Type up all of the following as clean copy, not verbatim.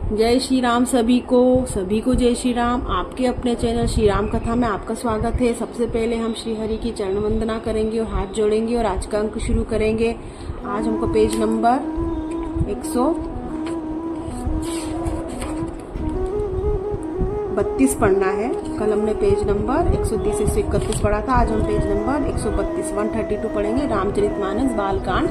जय श्री राम सभी को जय श्री राम। आपके अपने चैनल श्री राम कथा में आपका स्वागत है। सबसे पहले हम श्री हरि की चरण वंदना करेंगे और हाथ जोड़ेंगे और आज का अंक शुरू करेंगे। आज हमको पेज नंबर 132 पढ़ना है। कल हमने पेज नंबर 130 से 131 पढ़ा था। आज हम पेज नंबर 132 पढ़ेंगे, रामचरितमानस बालकांड।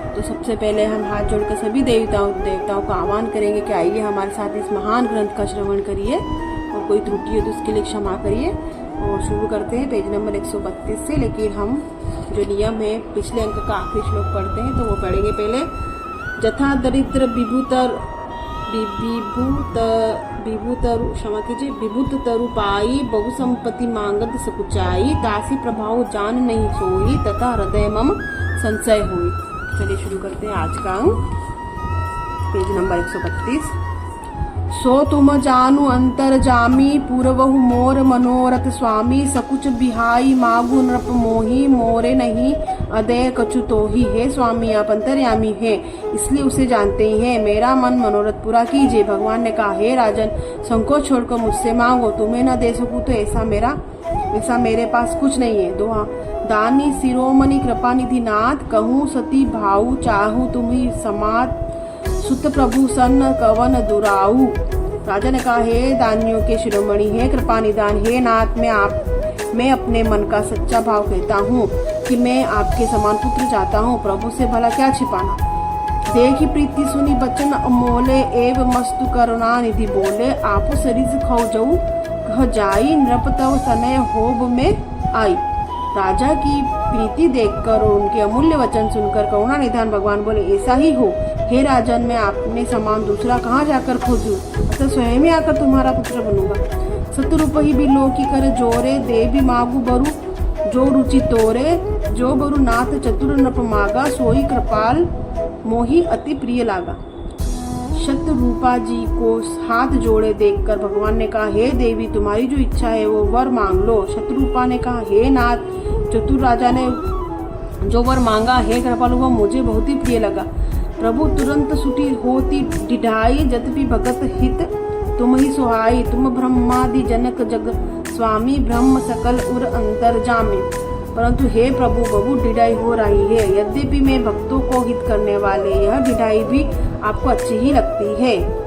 तो सबसे पहले हम हाथ जोड़कर सभी देवताओं को आह्वान करेंगे कि आइए हमारे साथ इस महान ग्रंथ का श्रवण करिए और कोई त्रुटि हो तो उसके लिए क्षमा करिए। और शुरू करते हैं पेज नंबर 132 से। लेकिन हम जो नियम है पिछले अंक का आखिरी श्लोक पढ़ते हैं तो वो पढ़ेंगे पहले। जथा दरिद्र विभूत तरुपाई बहु संपत्ति मांगत सकुचाई तासी प्रभाव जान नहीं सोई तथा हृदय मम संशय हुई। चलिए शुरू करते हैं आज का अंक, पेज नंबर 132। सो तुम जानू अंतर जामी पूर्वहु मोर मनोरथ स्वामी सकुच बिहाई मागु नृप मोही मोरे नहीं अदय कछु तो ही है। स्वामी आप अंतर्यामी है इसलिए उसे जानते ही है। मेरा मन मनोरथ पूरा कीजिए। भगवान ने कहा, हे राजन संकोच छोड़कर मुझसे मांगो, तुम्हें न दे सकूं तो ऐसा मेरे पास कुछ नहीं है। दोहा। दानी शिरोमणि कृपा निधि नाथ कहूँ सती भाऊ चाहूँ तुम्ही समात सुत प्रभु सन्न कवन दुराऊ। राजा ने कहा, हे दानियों के शिरोमणि, हे कृपा निदान, हे नाथ, मैं अपने मन का सच्चा भाव कहता हूँ कि मैं आपके समान पुत्र चाहता हूँ। प्रभु से भला क्या छिपाना। देखी प्रीति सुनी बचन अमोले एव मस्तु करुणा निधि बोले आपु सरिस खौ जाऊ कह जाई नृप तव सनय होब में आई। राजा की प्रीति देखकर और उनके अमूल्य वचन सुनकर करुणा निधान भगवान बोले, ऐसा ही हो हे राजन, मैं अपने समान दूसरा कहाँ जाकर खोजूं, अतः स्वयं ही आकर तुम्हारा पुत्र बनूंगा। सतरूप ही भी लो की कर जोरे देवी मागु बरु जो रुचि तोरे जो बरु नाथ चतुर नृप मागा सोई कृपाल मोही अति प्रिय लागा। शतरूपा जी को हाथ जोड़े देखकर भगवान ने कहा, हे देवी तुम्हारी जो इच्छा है वो वर मांग लो। शतरूपा ने कहा, हे नाथ चतुर राजा ने जो वर मांगा हे कृपालु वह मुझे बहुत ही प्रिय लगा। प्रभु तुरंत सुटी होती डिढाई जतपि भगत हित तुम ही सुहाई। तुम ब्रह्मादि जनक जग स्वामी ब्रह्म सकल उर अंतर जामे। परंतु हे प्रभु बहु डिढाई हो रही है। यद्यपि मैं भक्तों को हित करने वाले यह डिढाई भी आपको अच्छी ही लगती है।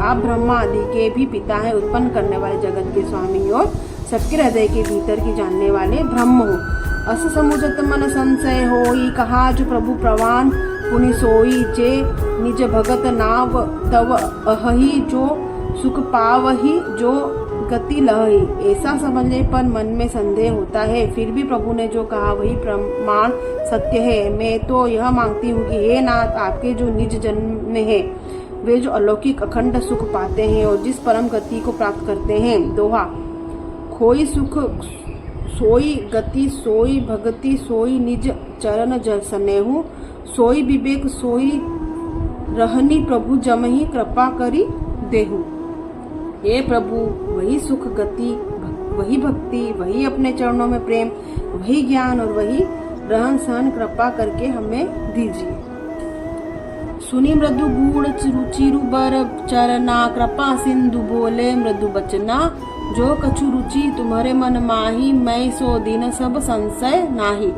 आप ब्रह्मा आदि के भी पिता हैं, उत्पन्न करने वाले जगत के स्वामी और सबके हृदय के भीतर की जानने वाले ब्रह्म हो। अस समुझत मन संशय होई कहा जो प्रभु प्रवान पुनि सोई जे निज भगत नाव तव अहि जो सुख पावहि जो गति लही। ऐसा समझने पर मन में संदेह होता है, फिर भी प्रभु ने जो कहा वही प्रमाण सत्य है। मैं तो यह मांगती हूँ कि हे नाथ आपके जो निज जन्म है वे जो अलौकिक अखंड सुख पाते हैं और जिस परम गति को प्राप्त करते हैं। दोहा। खोई सुख सोई गति सोई भगति सोई निज चरण जल सनेहु सोई विवेक सोई रहनी प्रभु जमहि कृपा करी देहु। हे प्रभु वही सुख गति वही भक्ति वही अपने चरणों में प्रेम वही ज्ञान और वही रहन सहन कृपा करके हमें दीजिए। सुनी मृदु गूढ़ चिरु बर चरना कृपा सिंधु बोले मृदु बचना जो कछु रुचि तुम्हारे मन माही मैं सो दिन सब संशय नाही।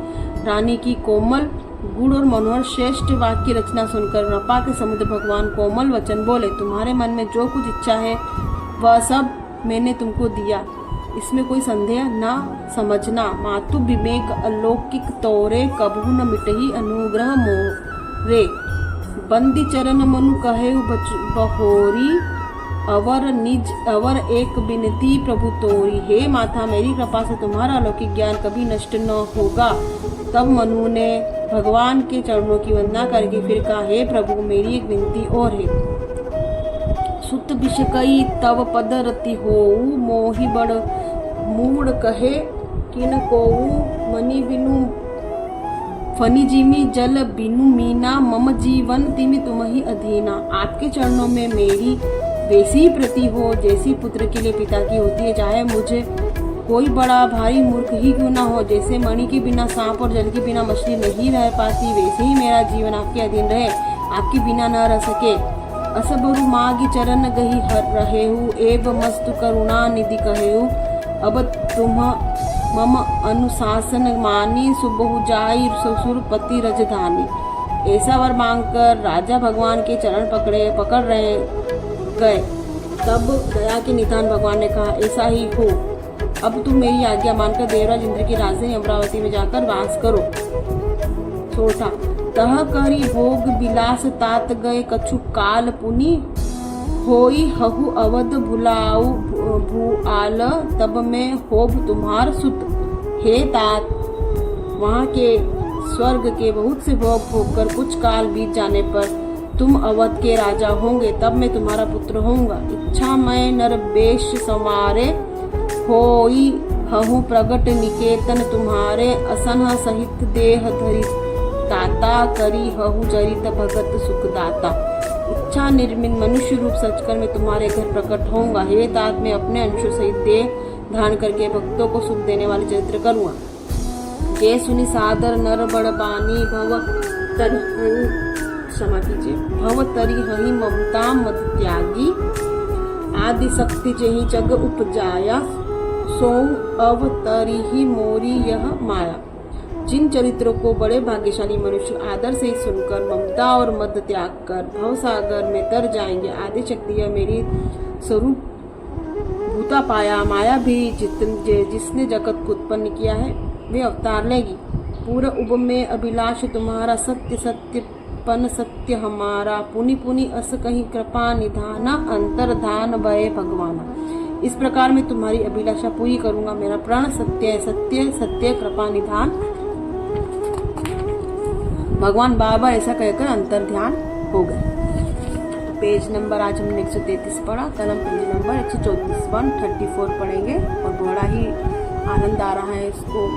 रानी की कोमल गुड़ और मनोहर श्रेष्ठ वाक्य रचना सुनकर कृपा के समुद्र भगवान कोमल वचन बोले, तुम्हारे मन में जो कुछ इच्छा है वह सब मैंने तुमको दिया, इसमें कोई संदेह न समझना। मातु विवेक अलौकिक तोरे कबहू न मिटही अनुग्रह मोरे। बंदी चरण मनु कहे बहोरी अवर एक बिनती प्रभु तोरी। हे माता मेरी कृपा से तुम्हारा अलौकिक ज्ञान कभी नष्ट न होगा। तब मनु ने भगवान के चरणों की वंदना करके फिर कहा, हे प्रभु मेरी एक विनती और है। सुत बिषकई तव पद रति होऊ मोहि बड़ मूड कहे किन कोऊ मनी बिनु फनी जिमी जल बिनु मीना मम जीवन तिमि तुम ही अधीना। आपके चरणों में मेरी वैसी ही प्रति हो जैसी पुत्र के लिए पिता की होती है, चाहे मुझे कोई बड़ा भारी मूर्ख ही क्यों ना हो। जैसे मणि के बिना सांप और जल के बिना मछली नहीं रह पाती वैसे ही मेरा जीवन आपके अधीन रहे, आपके बिना न रह सके। असबरु मागी चरण गही हर रहेहु, एव मस्तु करुणा निधि कहेहु। अब तुम मम अनुशासन मानी, सुबहु जाई ससुर पति रजधानी। ऐसा वर मांगकर राजा भगवान के चरण पकड़ रहे गए। तब दया के निधान भगवान ने कहा, ऐसा ही हो, अब तुम मेरी आज्ञा मानकर देवराज इंद्र की राजधानी अमरावती में जाकर वास करो। छोटा तह करी भोग विलास तात गए, कछु काल पुनि होई हहु अवध भुलाऊ भूआल, तब मैं होब तुम्हार सुत। हे तात, वहाँ के स्वर्ग के बहुत से भोग भोगकर कुछ काल बीत जाने पर तुम अवध के राजा होंगे, तब मैं तुम्हारा पुत्र होऊंगा। इच्छा मैं नर बेश संवारे, होई हहु प्रगट निकेतन तुम्हारे, असनह सहित देह धरि ताता, करी हहु चरित भगत सुखदाता। इच्छा निर्मित मनुष्य रूप सचकर मैं तुम्हारे घर प्रकट होऊंगा। हे तात, मैं अपने अंशों सहित देह धारण करके भक्तों को सुख देने वाले चरित्र करूंगा। जे सुनि सादर नर बड़ बानी, भव तरि क्षमा कीजिए, भव तरि हहि ममता मद त्यागी, आदि शक्ति जेहि जग उपजाया, सो अवतरी ही मोरी यह माया। जिन चरित्रों को बड़े भाग्यशाली मनुष्य आदर से सुनकर ममता और मद त्याग कर भव सागर में तर जाएंगे, आदि शक्ति यह मेरी स्वरूप भूता पाया माया भी जिसने जगत को उत्पन्न किया है वे अवतार लेगी। पूरा उब में अभिलाष तुम्हारा, सत्य सत्य पन सत्य हमारा, पुनि पुनि अस कहीं कृपा निधाना, अंतर्धान भय भगवाना। इस प्रकार मैं तुम्हारी अभिलाषा पूरी करूंगा। मेरा प्राण सत्य है, सत्य सत्य कृपा निधान भगवान बाबा, ऐसा कहकर अंतर्ध्यान हो गए। पेज नंबर आज हमने 133 पढ़ा, कल हम पेज नंबर 134 134 पढ़ेंगे और बड़ा ही आनंद आ रहा है इसको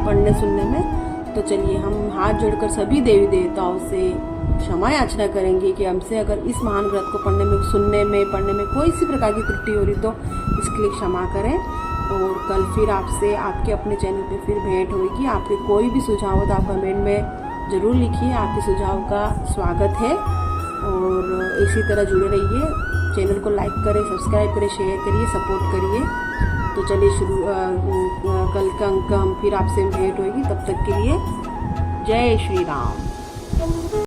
पढ़ने सुनने में। तो चलिए हम हाथ जोड़कर सभी देवी देवताओं से क्षमा याचना करेंगे कि हमसे अगर इस महान ग्रंथ को पढ़ने में, सुनने में, पढ़ने में कोई सी प्रकार की त्रुटि हो रही तो इसके लिए क्षमा करें। और कल फिर आपसे आपके अपने चैनल पे फिर भेंट होगी। आपके कोई भी सुझाव हो तो आप कमेंट में ज़रूर लिखिए, आपके सुझाव का स्वागत है। और इसी तरह जुड़े रहिए, चैनल को लाइक करें, सब्सक्राइब करें, शेयर करिए, सपोर्ट करिए। तो चलिए कल का अंक हम फिर आपसे भेंट होगी। तब तक के लिए जय श्री राम।